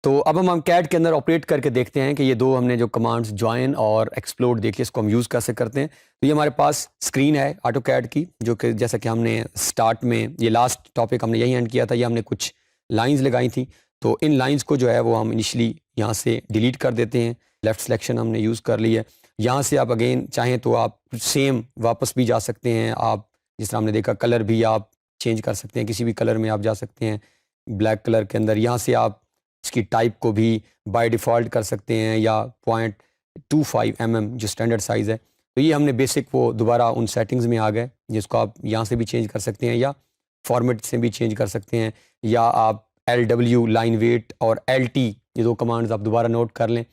تو اب ہم کیٹ کے اندر آپریٹ کر کے دیکھتے ہیں کہ یہ دو ہم نے جو کمانڈز جوائن اور ایکسپلوڈ دیکھی اس کو ہم یوز کیسے کرتے ہیں. تو یہ ہمارے پاس اسکرین ہے آٹو کیڈ کی، جو کہ جیسا کہ ہم نے اسٹارٹ میں یہ لاسٹ ٹاپک ہم نے یہی اینڈ کیا تھا، یہ ہم نے کچھ لائنز لگائی تھیں. تو ان لائنز کو جو ہے وہ ہم انیشلی یہاں سے ڈیلیٹ کر دیتے ہیں. لیفٹ سلیکشن ہم نے یوز کر لی ہے. یہاں سے آپ اگین چاہیں تو آپ سیم واپس بھی جا سکتے ہیں. آپ جس طرح ہم نے دیکھا کلر بھی آپ چینج کر سکتے ہیں، کسی بھی کلر میں آپ جا سکتے ہیں بلیک کلر کے اندر. یہاں سے آپ اس کی ٹائپ کو بھی بائی ڈیفالٹ کر سکتے ہیں یا 0.25 mm جو اسٹینڈرڈ سائز ہے. تو یہ ہم نے بیسک وہ دوبارہ ان سیٹنگز میں آ گئے جس کو آپ یہاں سے بھی چینج کر سکتے ہیں یا فارمیٹ سے بھی چینج کر سکتے ہیں، یا آپ LW لائن ویٹ اور LT یہ دو کمانڈز آپ دوبارہ نوٹ کر لیں.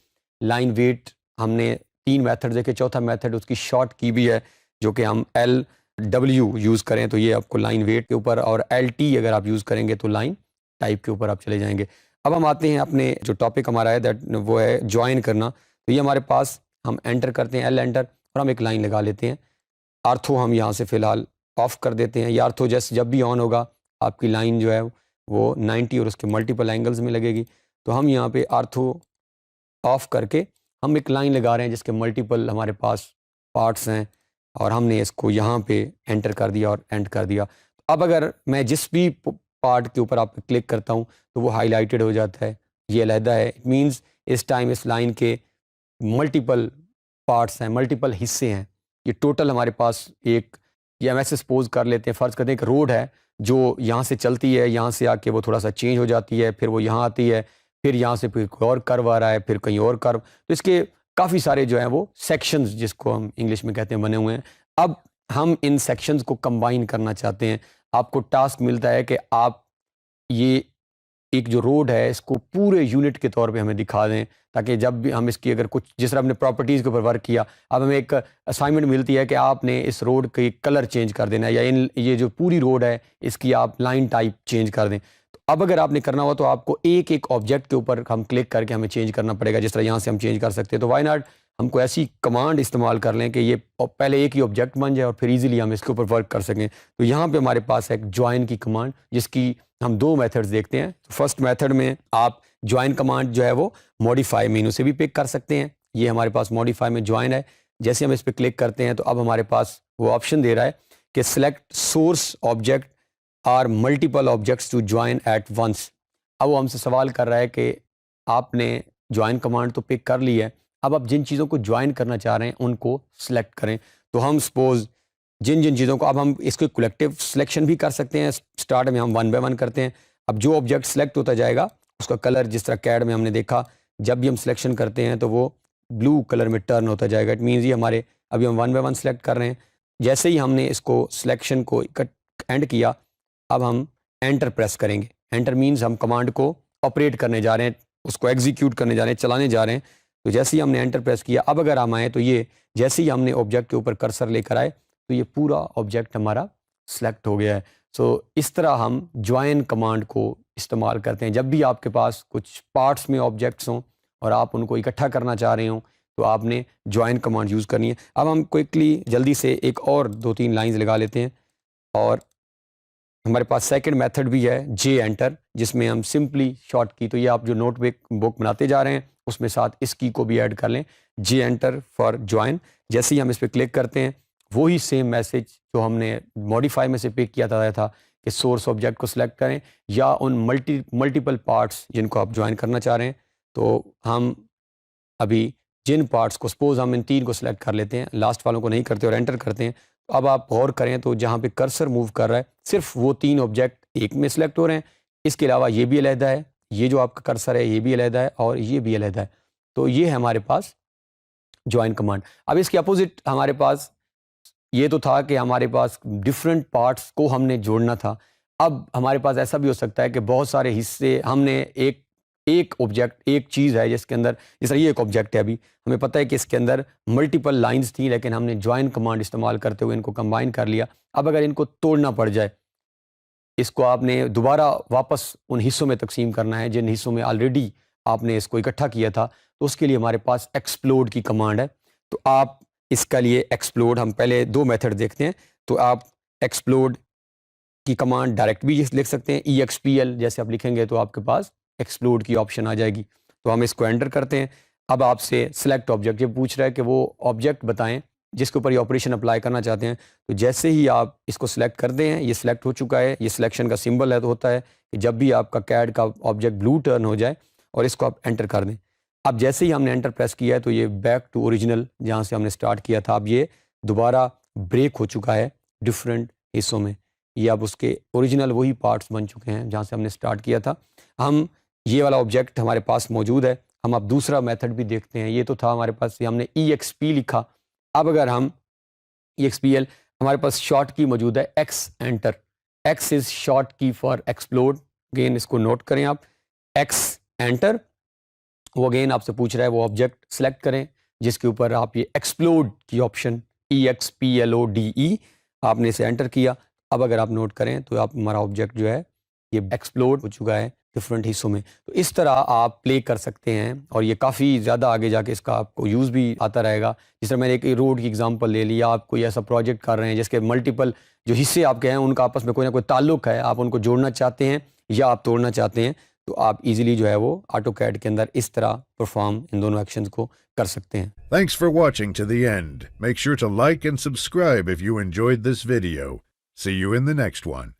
لائن ویٹ ہم نے 3 میتھڈ دیکھے، چوتھا میتھڈ اس کی شارٹ کی بھی ہے جو کہ ہم LW یوز کریں تو یہ آپ کو لائن ویٹ کے اوپر، اور LT اگر آپ یوز کریں گے تو لائن ٹائپ کے اوپر آپ چلے جائیں گے. اب ہم آتے ہیں اپنے جو ٹاپک ہمارا ہے وہ ہے جوائن کرنا. تو یہ ہمارے پاس ہم انٹر کرتے ہیں L انٹر اور ہم ایک لائن لگا لیتے ہیں. آرتھو ہم یہاں سے فی الحال آف کر دیتے ہیں. یہ آرتھو جیسے جب بھی آن ہوگا آپ کی لائن جو ہے وہ 90 اور اس کے ملٹیپل اینگلز میں لگے گی. تو ہم یہاں پہ آرتھو آف کر کے ہم ایک لائن لگا رہے ہیں جس کے ملٹیپل ہمارے پاس پارٹس ہیں، اور ہم نے اس کو یہاں پہ انٹر کر دیا اور اینڈ کر دیا. اب اگر میں جس بھی پارٹ کے اوپر آپ کلک کرتا ہوں تو وہ ہائی لائٹڈ ہو جاتا ہے، یہ علیحدہ ہے. اٹ مینز اس ٹائم اس لائن کے ملٹیپل پارٹس ہیں، ملٹیپل حصے ہیں. یہ ٹوٹل ہمارے پاس ایک، یہ ہم ایسے سپوز کر لیتے ہیں، فرض کرتے ہیں کہ روڈ ہے جو یہاں سے چلتی ہے، یہاں سے آ کے وہ تھوڑا سا چینج ہو جاتی ہے، پھر وہ یہاں آتی ہے، پھر یہاں سے پھر کوئی اور کرو آ رہا ہے، پھر کہیں اور کرو. تو اس کے کافی سارے جو ہیں وہ سیکشنز جس کو ہم انگلش میں کہتے ہیں بنے ہوئے ہیں. اب ہم ان سیکشنز کو کمبائن کرنا چاہتے ہیں. آپ کو ٹاسک ملتا ہے کہ آپ یہ ایک جو روڈ ہے اس کو پورے یونٹ کے طور پہ ہمیں دکھا دیں، تاکہ جب بھی ہم اس کی اگر کچھ جس طرح ہم نے پراپرٹیز کے اوپر ورک کیا، اب ہمیں ایک اسائنمنٹ ملتی ہے کہ آپ نے اس روڈ کی کلر چینج کر دینا ہے، یا یہ جو پوری روڈ ہے اس کی آپ لائن ٹائپ چینج کر دیں. تو اب اگر آپ نے کرنا ہوا تو آپ کو ایک ایک آبجیکٹ کے اوپر ہم کلک کر کے ہمیں چینج کرنا پڑے گا، جس طرح یہاں سے ہم چینج کر سکتے ہیں. تو وائی ناٹ ہم کو ایسی کمانڈ استعمال کر لیں کہ یہ پہلے ایک ہی آبجیکٹ بن جائے اور پھر ایزیلی ہم اس کے اوپر ورک کر سکیں. تو یہاں پہ ہمارے پاس ہے ایک جوائن کی کمانڈ جس کی ہم 2 میتھڈز دیکھتے ہیں. فرسٹ میتھڈ میں آپ جوائن کمانڈ جو ہے وہ موڈیفائی مینو سے بھی پک کر سکتے ہیں. یہ ہمارے پاس موڈیفائی میں جوائن ہے. جیسے ہم اس پہ کلک کرتے ہیں تو اب ہمارے پاس وہ آپشن دے رہا ہے کہ select source object or multiple objects to join at once. اب وہ ہم سے سوال کر رہا ہے کہ آپ نے جوائن کمانڈ تو پک کر لی ہے، اب آپ جن چیزوں کو جوائن کرنا چاہ رہے ہیں ان کو سلیکٹ کریں. تو ہم سپوز جن چیزوں کو، اب ہم اس کو کولیکٹیو سلیکشن بھی کر سکتے ہیں. سٹارٹ میں ہم 1 بائی 1 کرتے ہیں. اب جو آبجیکٹ سلیکٹ ہوتا جائے گا اس کا کلر، جس طرح کیڈ میں ہم نے دیکھا جب بھی ہم سلیکشن کرتے ہیں تو وہ بلو کلر میں ٹرن ہوتا جائے گا. اٹ مینز یہ ہمارے ابھی ہم 1 بائی 1 سلیکٹ کر رہے ہیں. جیسے ہی ہم نے اس کو سلیکشن کو اینڈ کیا، اب ہم انٹر پریس کریں گے. انٹر مینز ہم کمانڈ کو آپریٹ کرنے جا رہے ہیں، اس کو ایگزیکیوٹ کرنے جا رہے ہیں، چلانے جا رہے ہیں. تو جیسے ہی ہم نے انٹر پریس کیا، اب اگر ہم آئیں تو یہ جیسے ہی ہم نے آبجیکٹ کے اوپر کرسر لے کر آئے تو یہ پورا آبجیکٹ ہمارا سلیکٹ ہو گیا ہے. سو اس طرح ہم جوائن کمانڈ کو استعمال کرتے ہیں. جب بھی آپ کے پاس کچھ پارٹس میں آبجیکٹس ہوں اور آپ ان کو اکٹھا کرنا چاہ رہے ہوں تو آپ نے جوائن کمانڈ یوز کرنی ہے. اب ہم کوئکلی جلدی سے ایک اور 2-3 لائنز لگا لیتے ہیں. اور ہمارے پاس سیکنڈ میتھڈ بھی ہے جے انٹر، جس میں ہم سمپلی شارٹ کی، تو یہ آپ جو نوٹ بک بناتے جا رہے ہیں اس میں ساتھ اس کی کو بھی ایڈ کر لیں، جے انٹر فار جوائن. جیسے ہی ہم اس پہ کلک کرتے ہیں وہی سیم میسج جو ہم نے موڈیفائی میں سے پک کیا تھا کہ سورس آبجیکٹ کو سلیکٹ کریں یا ان ملٹیپل پارٹس جن کو آپ جوائن کرنا چاہ رہے ہیں. تو ہم ابھی جن پارٹس کو، سپوز ہم ان 3 کو سلیکٹ کر لیتے ہیں، لاسٹ والوں کو نہیں کرتے اور انٹر کرتے ہیں. اب آپ غور کریں تو جہاں پہ کرسر موو کر رہا ہے صرف وہ 3 آبجیکٹ ایک میں سلیکٹ ہو رہے ہیں. اس کے علاوہ یہ بھی علیحدہ ہے، یہ جو آپ کا کرسر ہے یہ بھی علیحدہ ہے اور یہ بھی علیحدہ ہے. تو یہ ہے ہمارے پاس جوائن کمانڈ. اب اس کے اپوزٹ ہمارے پاس یہ تو تھا کہ ہمارے پاس ڈفرینٹ پارٹس کو ہم نے جوڑنا تھا. اب ہمارے پاس ایسا بھی ہو سکتا ہے کہ بہت سارے حصے ہم نے ایک آبجیکٹ، ایک چیز ہے جس کے اندر، جس طرح یہ ایک آبجیکٹ ہے، ابھی ہمیں پتہ ہے کہ اس کے اندر ملٹیپل لائنز تھیں لیکن ہم نے جوائن کمانڈ استعمال کرتے ہوئے ان کو کمبائن کر لیا. اب اگر ان کو توڑنا پڑ جائے، اس کو آپ نے دوبارہ واپس ان حصوں میں تقسیم کرنا ہے جن حصوں میں آلریڈی آپ نے اس کو اکٹھا کیا تھا، تو اس کے لیے ہمارے پاس ایکسپلوڈ کی کمانڈ ہے. تو آپ اس کا لیے ایکسپلوڈ، ہم پہلے 2 میتھڈ دیکھتے ہیں. تو آپ ایکسپلوڈ کی کمانڈ ڈائریکٹ بھی لکھ سکتے ہیں، EXPL جیسے آپ لکھیں گے تو آپ کے پاس ایکسپلوڈ کی آپشن آ جائے گی. تو ہم اس کو انٹر کرتے ہیں. اب آپ سے سلیکٹ آبجیکٹ یہ پوچھ رہا ہے کہ وہ آبجیکٹ بتائیں جس کے اوپر یہ آپریشن اپلائی کرنا چاہتے ہیں. تو جیسے ہی آپ اس کو سلیکٹ کرتے ہیں یہ سلیکٹ ہو چکا ہے. یہ سلیکشن کا سمبل ہے تو ہوتا ہے کہ جب بھی آپ کا CAD کا آبجیکٹ بلو ٹرن ہو جائے اور اس کو آپ انٹر کر دیں. اب جیسے ہی ہم نے انٹر پریس کیا ہے تو یہ بیک ٹو اوریجنل جہاں سے ہم نے سٹارٹ کیا تھا اب یہ دوبارہ بریک ہو چکا ہے ڈفرینٹ حصوں میں. یہ اب اس کے اوریجنل وہی پارٹس بن چکے ہیں جہاں سے ہم نے سٹارٹ کیا تھا. ہم یہ والا آبجیکٹ ہمارے پاس موجود ہے. ہم اب دوسرا میتھڈ بھی دیکھتے ہیں. یہ تو تھا ہمارے پاس, ہم نے EXP لکھا. اب اگر ہم EXPL ہمارے پاس شارٹ کی موجود ہے X enter. X is short key for explode. Again اس کو نوٹ کریں آپ, X انٹر. وہ اگین آپ سے پوچھ رہا ہے وہ آبجیکٹ سلیکٹ کریں جس کے اوپر آپ یہ ایکسپلوڈ کی آپشن EXPLODE آپ نے اسے انٹر کیا. اب اگر آپ نوٹ کریں تو آپ ہمارا آبجیکٹ جو ہے یہ ایکسپلوڈ ہو چکا ہے ڈفرینٹ حصوں میں. تو اس طرح آپ پلے کر سکتے ہیں اور یہ کافی زیادہ آگے جا کے اس کا آپ کو یوز بھی آتا رہے گا. جس طرح میں نے ایک روڈ کی ایگزامپل لے لی, آپ کوئی ایسا پروجیکٹ کر رہے ہیں جس کے ملٹیپل جو حصے آپ کے ہیں ان کا آپس میں کوئی نہ کوئی تعلق ہے, آپ ان کو جوڑنا چاہتے ہیں یا آپ توڑنا چاہتے ہیں, تو آپ ایزیلی جو ہے وہ AutoCAD کے اندر اس طرح پرفارم ان دونوں ایکشنز کو کر سکتے ہیں. Thanks for watching to the end. Make sure to like and subscribe if you enjoyed this video. See you in the next one.